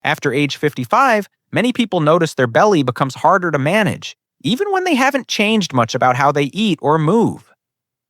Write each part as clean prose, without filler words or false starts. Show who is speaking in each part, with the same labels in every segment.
Speaker 1: After age 55, many people notice their belly becomes harder to manage, even when they haven't changed much about how they eat or move.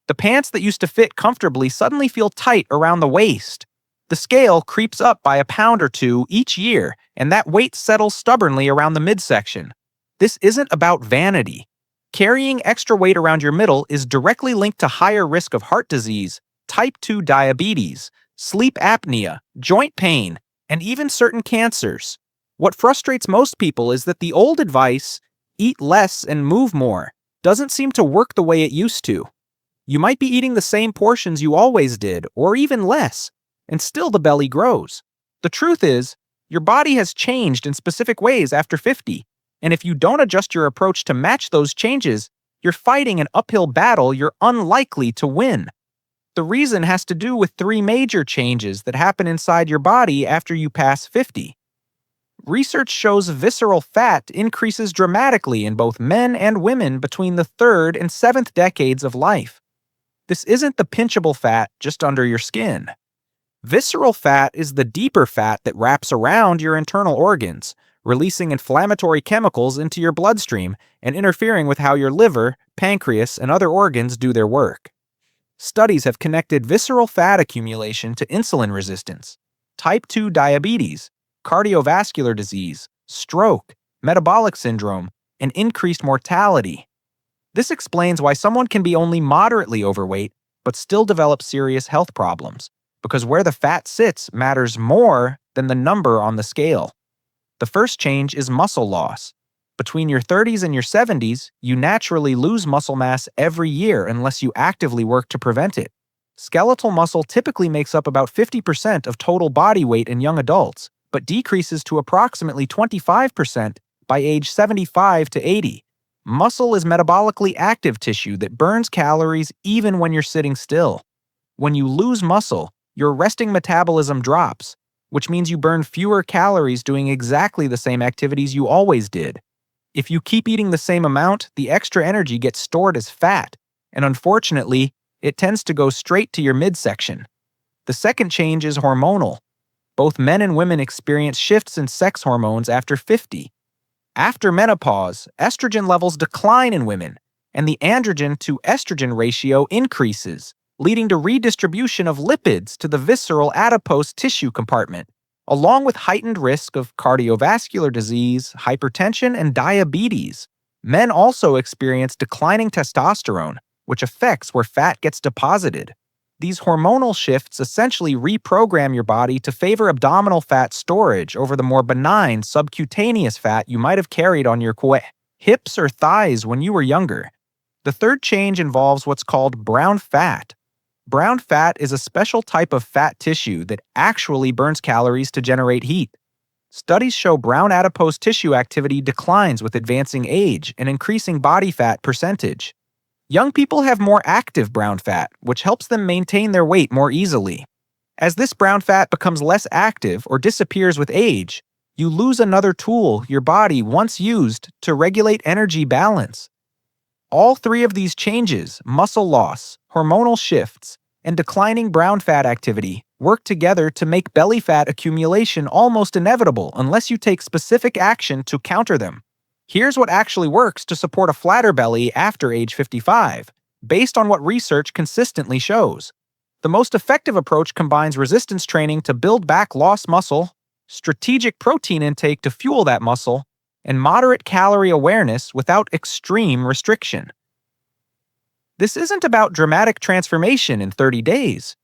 Speaker 1: The pants that used to fit comfortably suddenly feel tight around the waist. The scale creeps up by a pound or two each year, and that weight settles stubbornly around the midsection. This isn't about vanity. Carrying extra weight around your middle is directly linked to higher risk of heart disease, type 2 diabetes, sleep apnea, joint pain, and even certain cancers. What frustrates most people is that the old advice, eat less and move more, doesn't seem to work the way it used to. You might be eating the same portions you always did, or even less, and still the belly grows. The truth is, your body has changed in specific ways after 50, and if you don't adjust your approach to match those changes, you're fighting an uphill battle you're unlikely to win. The reason has to do with 3 major changes that happen inside your body after you pass 50. Research shows visceral fat increases dramatically in both men and women between the 3rd and 7th decades of life. This isn't the pinchable fat just under your skin. Visceral fat is the deeper fat that wraps around your internal organs, releasing inflammatory chemicals into your bloodstream and interfering with how your liver, pancreas, and other organs do their work. Studies have connected visceral fat accumulation to insulin resistance, type 2 diabetes, cardiovascular disease, stroke, metabolic syndrome, and increased mortality. This explains why someone can be only moderately overweight but still develop serious health problems, because where the fat sits matters more than the number on the scale. The first change is muscle loss. Between your 30s and your 70s, you naturally lose muscle mass every year unless you actively work to prevent it. Skeletal muscle typically makes up about 50% of total body weight in young adults, but decreases to approximately 25% by age 75 to 80. Muscle is metabolically active tissue that burns calories even when you're sitting still. When you lose muscle, your resting metabolism drops, which means you burn fewer calories doing exactly the same activities you always did. If you keep eating the same amount, the extra energy gets stored as fat, and unfortunately, it tends to go straight to your midsection. The second change is hormonal. Both men and women experience shifts in sex hormones after 50. After menopause, estrogen levels decline in women, and the androgen to estrogen ratio increases, leading to redistribution of lipids to the visceral adipose tissue compartment, along with heightened risk of cardiovascular disease, hypertension, and diabetes. Men also experience declining testosterone, which affects where fat gets deposited. These hormonal shifts essentially reprogram your body to favor abdominal fat storage over the more benign subcutaneous fat you might have carried on your hips or thighs when you were younger. The third change involves what's called brown fat. Brown fat is a special type of fat tissue that actually burns calories to generate heat. Studies show brown adipose tissue activity declines with advancing age and increasing body fat percentage. Young people have more active brown fat, which helps them maintain their weight more easily. As this brown fat becomes less active or disappears with age, you lose another tool your body once used to regulate energy balance. All 3 of these changes, muscle loss, hormonal shifts, and declining brown fat activity, work together to make belly fat accumulation almost inevitable unless you take specific action to counter them. Here's what actually works to support a flatter belly after age 55, based on what research consistently shows. The most effective approach combines resistance training to build back lost muscle, strategic protein intake to fuel that muscle, and moderate calorie awareness without extreme restriction. This isn't about dramatic transformation in 30 days.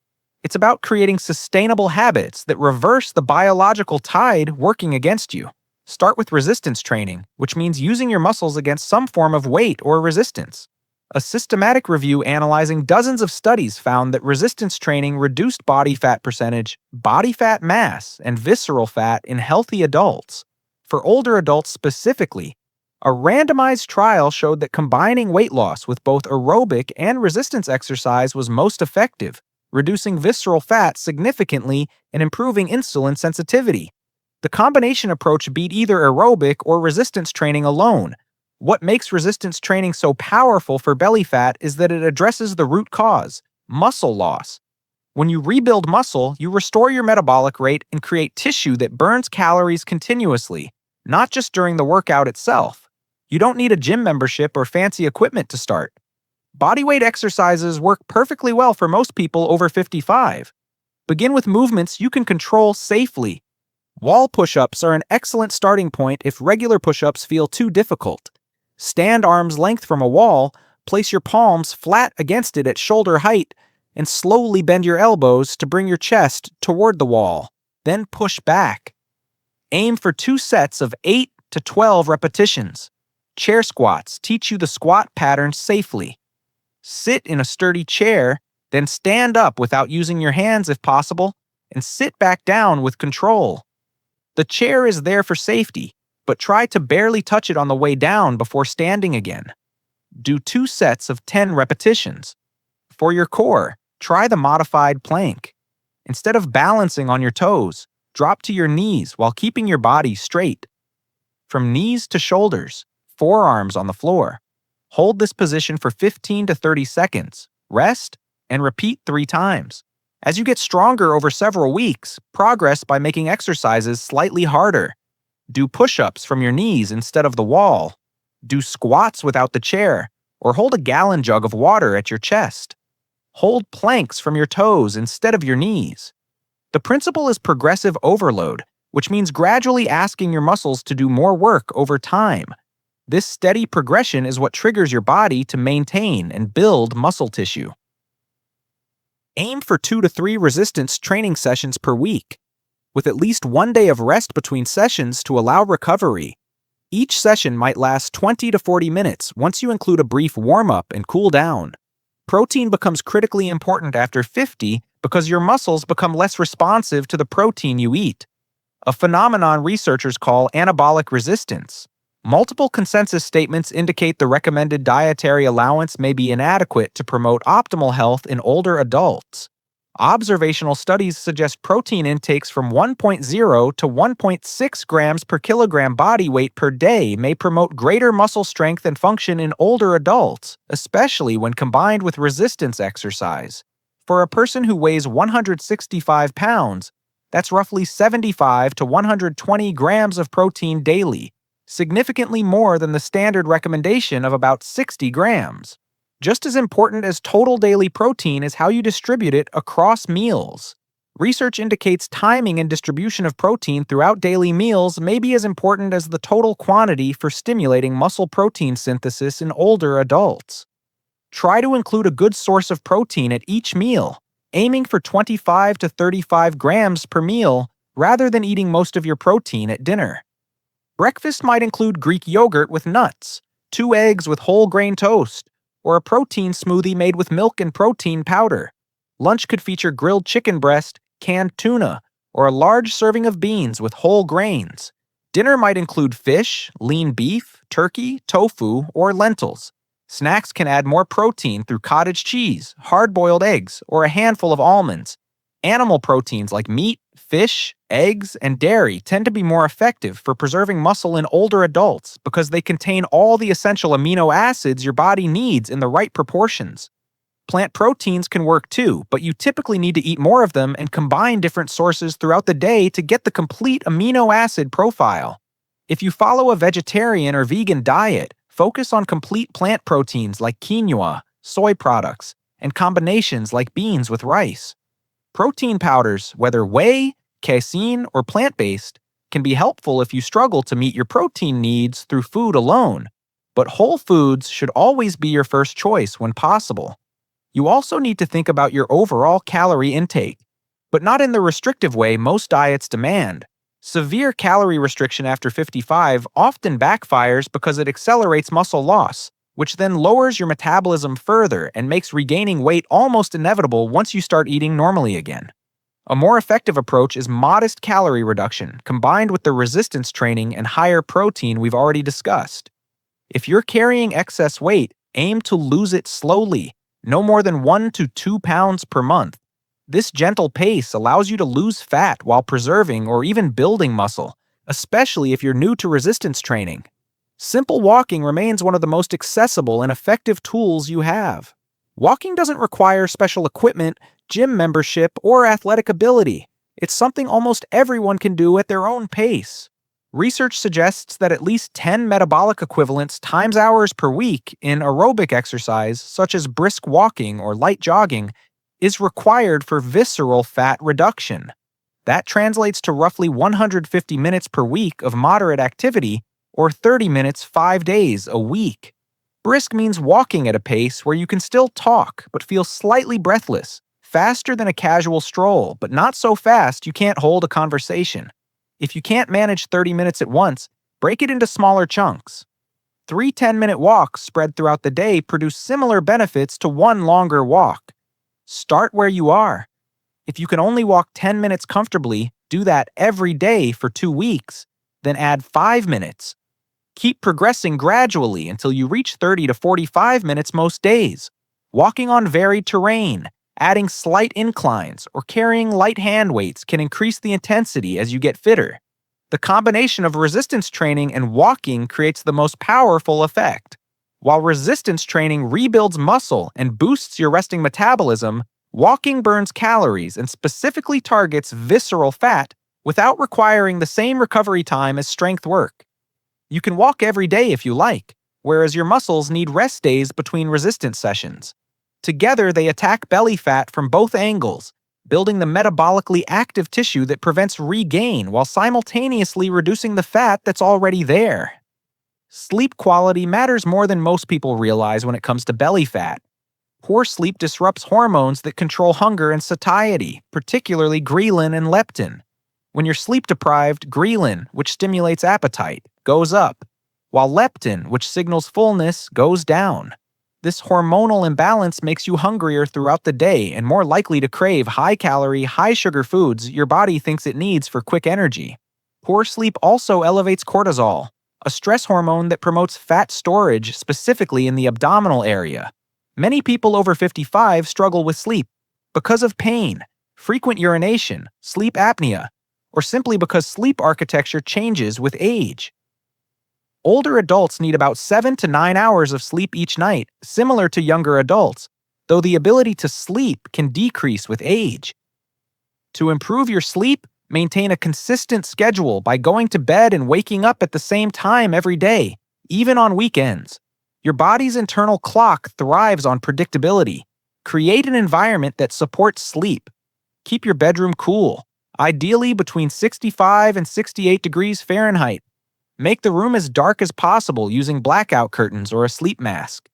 Speaker 1: It's about creating sustainable habits that reverse the biological tide working against you. Start with resistance training, which means using your muscles against some form of weight or resistance. A systematic review analyzing dozens of studies found that resistance training reduced body fat percentage, body fat mass, and visceral fat in healthy adults. For older adults specifically, a randomized trial showed that combining weight loss with both aerobic and resistance exercise was most effective, reducing visceral fat significantly and improving insulin sensitivity. The combination approach beat either aerobic or resistance training alone. What makes resistance training so powerful for belly fat is that it addresses the root cause, muscle loss. When you rebuild muscle, you restore your metabolic rate and create tissue that burns calories continuously, not just during the workout itself. You don't need a gym membership or fancy equipment to start. Bodyweight exercises work perfectly well for most people over 55. Begin with movements you can control safely. Wall push-ups are an excellent starting point if regular push-ups feel too difficult. Stand arm's length from a wall, place your palms flat against it at shoulder height, and slowly bend your elbows to bring your chest toward the wall. Then push back. Aim for 2 sets of 8 to 12 repetitions. Chair squats teach you the squat pattern safely. Sit in a sturdy chair, then stand up without using your hands if possible, and sit back down with control. The chair is there for safety, but try to barely touch it on the way down before standing again. Do 2 sets of 10 repetitions. For your core, try the modified plank. Instead of balancing on your toes, drop to your knees while keeping your body straight. From knees to shoulders, forearms on the floor. Hold this position for 15 to 30 seconds, rest, and repeat 3 times. As you get stronger over several weeks, progress by making exercises slightly harder. Do push-ups from your knees instead of the wall. Do squats without the chair, or hold a gallon jug of water at your chest. Hold planks from your toes instead of your knees. The principle is progressive overload, which means gradually asking your muscles to do more work over time. This steady progression is what triggers your body to maintain and build muscle tissue. Aim for 2 to 3 resistance training sessions per week, with at least 1 day of rest between sessions to allow recovery. Each session might last 20 to 40 minutes once you include a brief warm-up and cool down. Protein becomes critically important after 50 because your muscles become less responsive to the protein you eat, a phenomenon researchers call anabolic resistance. Multiple consensus statements indicate the recommended dietary allowance may be inadequate to promote optimal health in older adults. Observational studies suggest protein intakes from 1.0 to 1.6 grams per kilogram body weight per day may promote greater muscle strength and function in older adults, especially when combined with resistance exercise. For a person who weighs 165 pounds, that's roughly 75 to 120 grams of protein daily, significantly more than the standard recommendation of about 60 grams. Just as important as total daily protein is how you distribute it across meals. Research indicates timing and distribution of protein throughout daily meals may be as important as the total quantity for stimulating muscle protein synthesis in older adults. Try to include a good source of protein at each meal, aiming for 25 to 35 grams per meal rather than eating most of your protein at dinner. Breakfast might include Greek yogurt with nuts, 2 eggs with whole grain toast, or a protein smoothie made with milk and protein powder. Lunch could feature grilled chicken breast, canned tuna, or a large serving of beans with whole grains. Dinner might include fish, lean beef, turkey, tofu, or lentils. Snacks can add more protein through cottage cheese, hard-boiled eggs, or a handful of almonds. Animal proteins like meat, fish, eggs, and dairy tend to be more effective for preserving muscle in older adults because they contain all the essential amino acids your body needs in the right proportions. Plant proteins can work too, but you typically need to eat more of them and combine different sources throughout the day to get the complete amino acid profile. If you follow a vegetarian or vegan diet, focus on complete plant proteins like quinoa, soy products, and combinations like beans with rice. Protein powders, whether whey, casein, or plant-based, can be helpful if you struggle to meet your protein needs through food alone, but whole foods should always be your first choice when possible. You also need to think about your overall calorie intake, but not in the restrictive way most diets demand. Severe calorie restriction after 55 often backfires because it accelerates muscle loss, which then lowers your metabolism further and makes regaining weight almost inevitable once you start eating normally again. A more effective approach is modest calorie reduction combined with the resistance training and higher protein we've already discussed. If you're carrying excess weight, aim to lose it slowly, no more than 1 to 2 pounds per month. This gentle pace allows you to lose fat while preserving or even building muscle, especially if you're new to resistance training. Simple walking remains one of the most accessible and effective tools you have. Walking doesn't require special equipment, gym membership, or athletic ability. It's something almost everyone can do at their own pace. Research suggests that at least 10 metabolic equivalents times hours per week in aerobic exercise, such as brisk walking or light jogging, is required for visceral fat reduction. That translates to roughly 150 minutes per week of moderate activity, or 30 minutes 5 days a week. Brisk means walking at a pace where you can still talk but feel slightly breathless, faster than a casual stroll, but not so fast you can't hold a conversation. If you can't manage 30 minutes at once, break it into smaller chunks. 3 10-minute walks spread throughout the day produce similar benefits to one longer walk. Start where you are. If you can only walk 10 minutes comfortably, do that every day for 2 weeks, then add 5 minutes. Keep progressing gradually until you reach 30 to 45 minutes most days. Walking on varied terrain, adding slight inclines, or carrying light hand weights can increase the intensity as you get fitter. The combination of resistance training and walking creates the most powerful effect. While resistance training rebuilds muscle and boosts your resting metabolism, walking burns calories and specifically targets visceral fat without requiring the same recovery time as strength work. You can walk every day if you like, whereas your muscles need rest days between resistance sessions. Together, they attack belly fat from both angles, building the metabolically active tissue that prevents regain while simultaneously reducing the fat that's already there. Sleep quality matters more than most people realize when it comes to belly fat. Poor sleep disrupts hormones that control hunger and satiety, particularly ghrelin and leptin. When you're sleep deprived, ghrelin, which stimulates appetite, goes up, while leptin, which signals fullness, goes down. This hormonal imbalance makes you hungrier throughout the day and more likely to crave high-calorie, high-sugar foods your body thinks it needs for quick energy. Poor sleep also elevates cortisol, a stress hormone that promotes fat storage specifically in the abdominal area. Many people over 55 struggle with sleep because of pain, frequent urination, sleep apnea, or simply because sleep architecture changes with age. Older adults need about 7 to 9 hours of sleep each night, similar to younger adults, though the ability to sleep can decrease with age. To improve your sleep, maintain a consistent schedule by going to bed and waking up at the same time every day, even on weekends. Your body's internal clock thrives on predictability. Create an environment that supports sleep. Keep your bedroom cool, ideally between 65 and 68 degrees Fahrenheit. Make the room as dark as possible using blackout curtains or a sleep mask.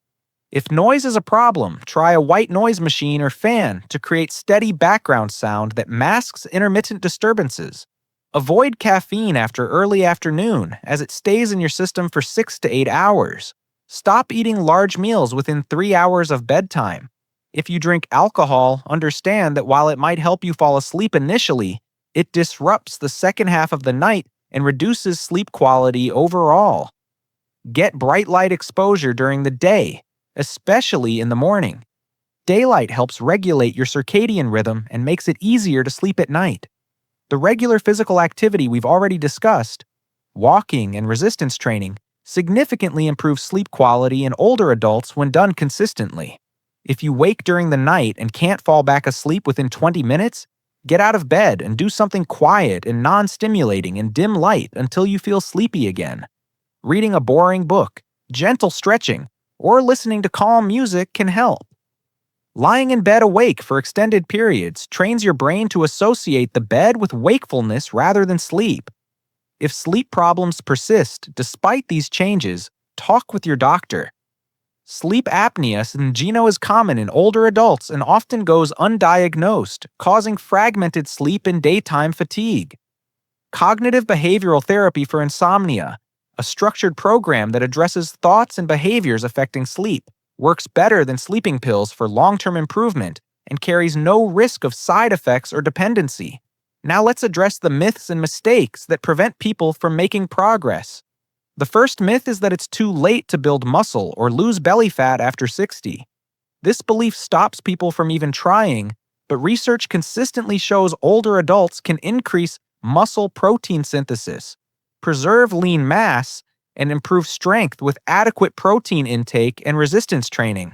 Speaker 1: If noise is a problem, try a white noise machine or fan to create steady background sound that masks intermittent disturbances. Avoid caffeine after early afternoon, as it stays in your system for 6 to 8 hours. Stop eating large meals within 3 hours of bedtime. If you drink alcohol, understand that while it might help you fall asleep initially, it disrupts the second half of the night and reduces sleep quality overall. Get bright light exposure during the day, especially in the morning. Daylight helps regulate your circadian rhythm and makes it easier to sleep at night. The regular physical activity we've already discussed, walking and resistance training, significantly improves sleep quality in older adults when done consistently. If you wake during the night and can't fall back asleep within 20 minutes, get out of bed and do something quiet and non-stimulating in dim light until you feel sleepy again. Reading a boring book, gentle stretching, or listening to calm music can help. Lying in bed awake for extended periods trains your brain to associate the bed with wakefulness rather than sleep. If sleep problems persist despite these changes, talk with your doctor. Sleep apnea syndrome is common in older adults and often goes undiagnosed, causing fragmented sleep and daytime fatigue. Cognitive behavioral therapy for insomnia, a structured program that addresses thoughts and behaviors affecting sleep, works better than sleeping pills for long-term improvement and carries no risk of side effects or dependency. Now let's address the myths and mistakes that prevent people from making progress. The first myth is that it's too late to build muscle or lose belly fat after 60. This belief stops people from even trying, but research consistently shows older adults can increase muscle protein synthesis, preserve lean mass, and improve strength with adequate protein intake and resistance training.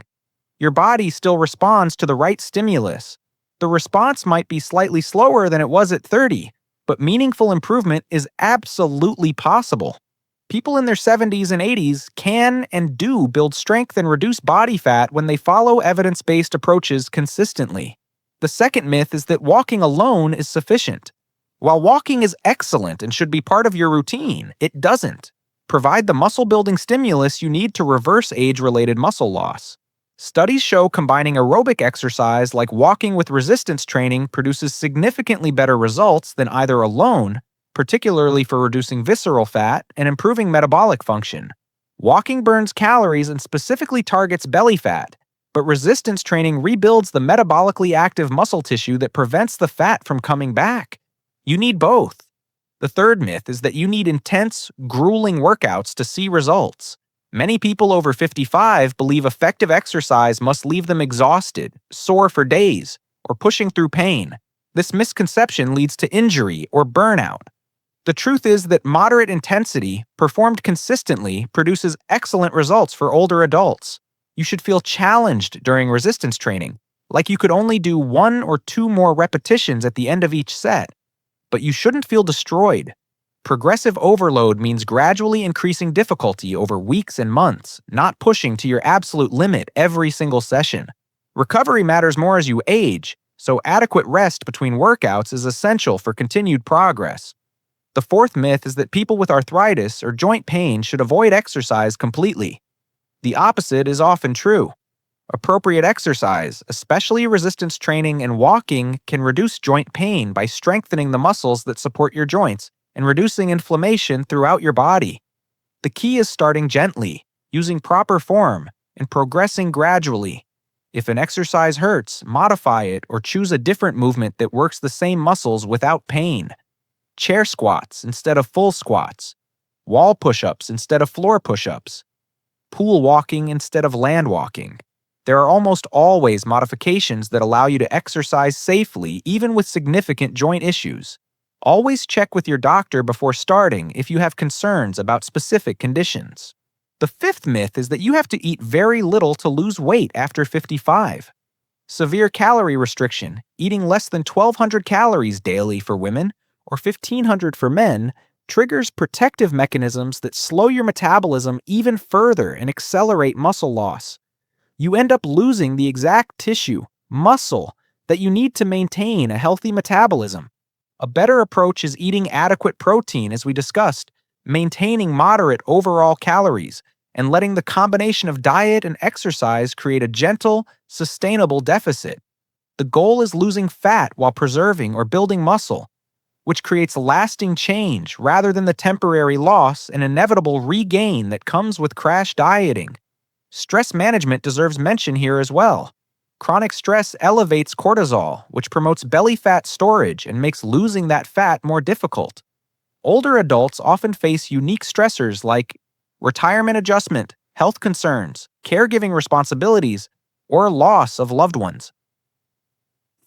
Speaker 1: Your body still responds to the right stimulus. The response might be slightly slower than it was at 30, but meaningful improvement is absolutely possible. People in their 70s and 80s can and do build strength and reduce body fat when they follow evidence-based approaches consistently. The second myth is that walking alone is sufficient. While walking is excellent and should be part of your routine, it doesn't provide the muscle-building stimulus you need to reverse age-related muscle loss. Studies show combining aerobic exercise like walking with resistance training produces significantly better results than either alone, particularly for reducing visceral fat and improving metabolic function. Walking burns calories and specifically targets belly fat, but resistance training rebuilds the metabolically active muscle tissue that prevents the fat from coming back. You need both. The third myth is that you need intense, grueling workouts to see results. Many people over 55 believe effective exercise must leave them exhausted, sore for days, or pushing through pain. This misconception leads to injury or burnout. The truth is that moderate intensity, performed consistently, produces excellent results for older adults. You should feel challenged during resistance training, like you could only do 1 or 2 more repetitions at the end of each set. But you shouldn't feel destroyed. Progressive overload means gradually increasing difficulty over weeks and months, not pushing to your absolute limit every single session. Recovery matters more as you age, so adequate rest between workouts is essential for continued progress. The fourth myth is that people with arthritis or joint pain should avoid exercise completely. The opposite is often true. Appropriate exercise, especially resistance training and walking, can reduce joint pain by strengthening the muscles that support your joints and reducing inflammation throughout your body. The key is starting gently, using proper form, and progressing gradually. If an exercise hurts, modify it or choose a different movement that works the same muscles without pain. Chair squats instead of full squats. Wall push-ups instead of floor push-ups. Pool walking instead of land walking. There are almost always modifications that allow you to exercise safely even with significant joint issues. Always check with your doctor before starting if you have concerns about specific conditions. The fifth myth is that you have to eat very little to lose weight after 55. Severe calorie restriction, eating less than 1,200 calories daily for women or 1,500 for men, triggers protective mechanisms that slow your metabolism even further and accelerate muscle loss. You end up losing the exact tissue, muscle, that you need to maintain a healthy metabolism. A better approach is eating adequate protein, as we discussed, maintaining moderate overall calories, and letting the combination of diet and exercise create a gentle, sustainable deficit. The goal is losing fat while preserving or building muscle, which creates lasting change rather than the temporary loss and inevitable regain that comes with crash dieting. Stress management deserves mention here as well. Chronic stress elevates cortisol, which promotes belly fat storage and makes losing that fat more difficult. Older adults often face unique stressors like retirement adjustment, health concerns, caregiving responsibilities, or loss of loved ones.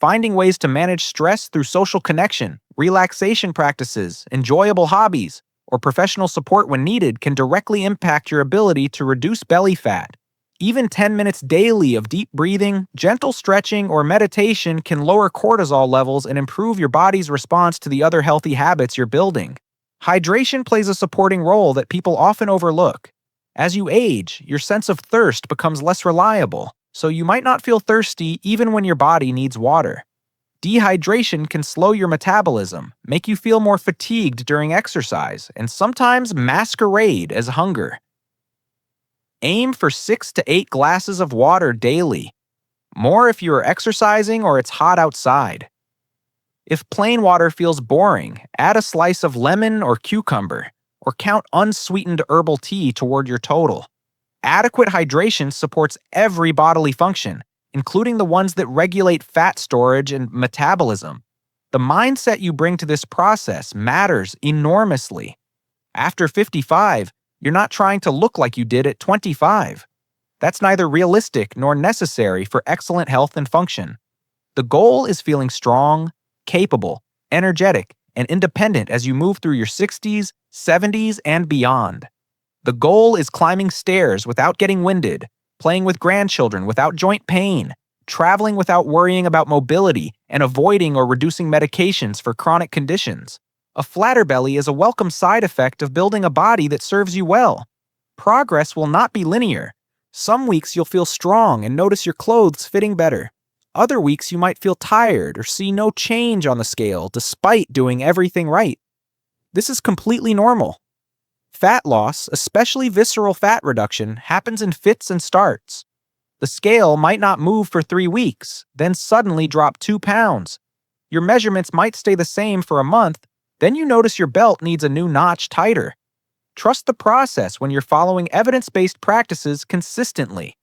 Speaker 1: Finding ways to manage stress through social connection, relaxation practices, enjoyable hobbies, or professional support when needed can directly impact your ability to reduce belly fat. Even 10 minutes daily of deep breathing, gentle stretching, or meditation can lower cortisol levels and improve your body's response to the other healthy habits you're building. Hydration plays a supporting role that people often overlook. As you age, your sense of thirst becomes less reliable, so you might not feel thirsty even when your body needs water. Dehydration can slow your metabolism, make you feel more fatigued during exercise, and sometimes masquerade as hunger. Aim for 6 to 8 glasses of water daily. More if you are exercising or it's hot outside. If plain water feels boring, add a slice of lemon or cucumber, or count unsweetened herbal tea toward your total. Adequate hydration supports every bodily function, including the ones that regulate fat storage and metabolism. The mindset you bring to this process matters enormously. After 55, you're not trying to look like you did at 25. That's neither realistic nor necessary for excellent health and function. The goal is feeling strong, capable, energetic, and independent as you move through your 60s, 70s, and beyond. The goal is climbing stairs without getting winded, playing with grandchildren without joint pain, traveling without worrying about mobility, and avoiding or reducing medications for chronic conditions. A flatter belly is a welcome side effect of building a body that serves you well. Progress will not be linear. Some weeks you'll feel strong and notice your clothes fitting better. Other weeks you might feel tired or see no change on the scale despite doing everything right. This is completely normal. Fat loss, especially visceral fat reduction, happens in fits and starts. The scale might not move for 3 weeks, then suddenly drop 2 pounds. Your measurements might stay the same for a month, then you notice your belt needs a new notch tighter. Trust the process when you're following evidence-based practices consistently.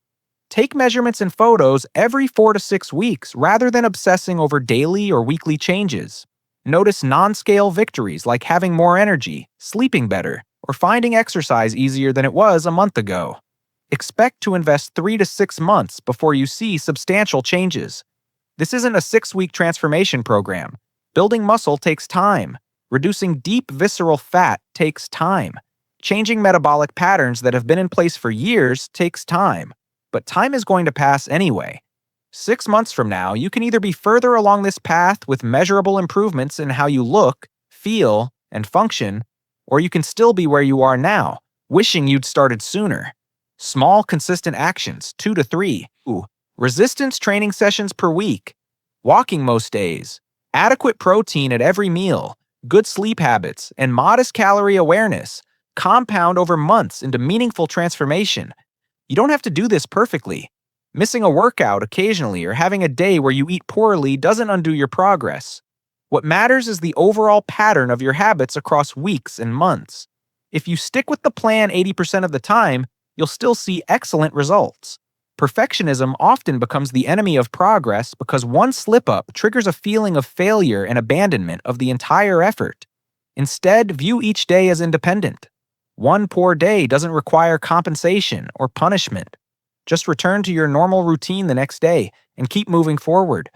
Speaker 1: Take measurements and photos every 4 to 6 weeks rather than obsessing over daily or weekly changes. Notice non-scale victories like having more energy, sleeping better, or finding exercise easier than it was a month ago. Expect to invest 3 to 6 months before you see substantial changes. This isn't a 6-week transformation program. Building muscle takes time. Reducing deep visceral fat takes time. Changing metabolic patterns that have been in place for years takes time. But time is going to pass anyway. 6 months from now, you can either be further along this path with measurable improvements in how you look, feel, and function, or you can still be where you are now, wishing you'd started sooner. Small, consistent actions, 2 to 3. Resistance training sessions per week. Walking most days. Adequate protein at every meal. Good sleep habits, and modest calorie awareness compound over months into meaningful transformation. You don't have to do this perfectly. Missing a workout occasionally or having a day where you eat poorly doesn't undo your progress. What matters is the overall pattern of your habits across weeks and months. If you stick with the plan 80% of the time, you'll still see excellent results. Perfectionism often becomes the enemy of progress because one slip-up triggers a feeling of failure and abandonment of the entire effort. Instead, view each day as independent. One poor day doesn't require compensation or punishment. Just return to your normal routine the next day and keep moving forward.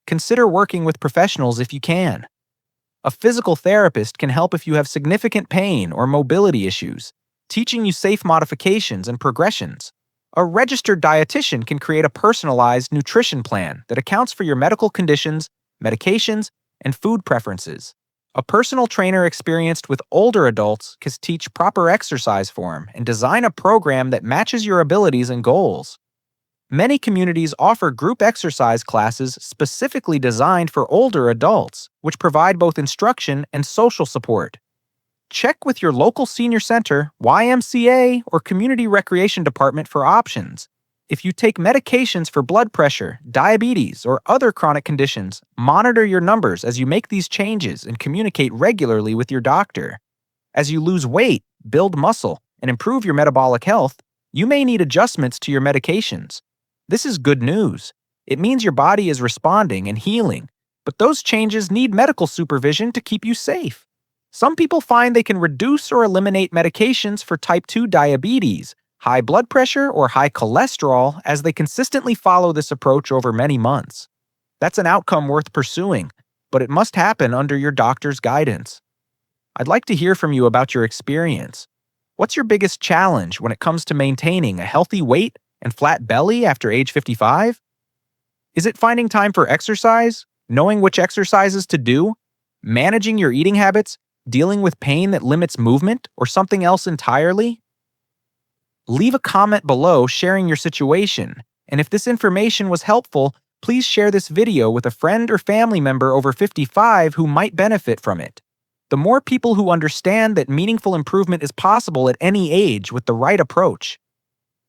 Speaker 1: Consider working with professionals if you can. A physical therapist can help if you have significant pain or mobility issues, teaching you safe modifications and progressions. A registered dietitian can create a personalized nutrition plan that accounts for your medical conditions, medications, and food preferences. A personal trainer experienced with older adults can teach proper exercise form and design a program that matches your abilities and goals. Many communities offer group exercise classes specifically designed for older adults, which provide both instruction and social support. Check with your local senior center, YMCA, or community recreation department for options. If you take medications for blood pressure, diabetes, or other chronic conditions, monitor your numbers as you make these changes and communicate regularly with your doctor. As you lose weight, build muscle, and improve your metabolic health, you may need adjustments to your medications. This is good news. It means your body is responding and healing, but those changes need medical supervision to keep you safe. Some people find they can reduce or eliminate medications for type 2 diabetes, high blood pressure, or high cholesterol as they consistently follow this approach over many months. That's an outcome worth pursuing, but it must happen under your doctor's guidance. I'd like to hear from you about your experience. What's your biggest challenge when it comes to maintaining a healthy weight and flat belly after age 55? Is it finding time for exercise, knowing which exercises to do, managing your eating habits, dealing with pain that limits movement, or something else entirely? Leave a comment below sharing your situation, and if this information was helpful, please share this video with a friend or family member over 55 who might benefit from it. The more people who understand that meaningful improvement is possible at any age with the right approach,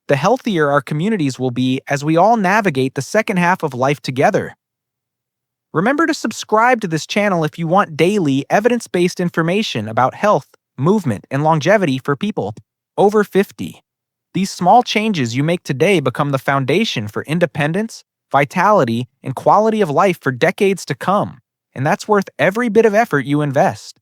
Speaker 1: the healthier our communities will be as we all navigate the second half of life together. Remember to subscribe to this channel if you want daily, evidence-based information about health, movement, and longevity for people over 50. These small changes you make today become the foundation for independence, vitality, and quality of life for decades to come, and that's worth every bit of effort you invest.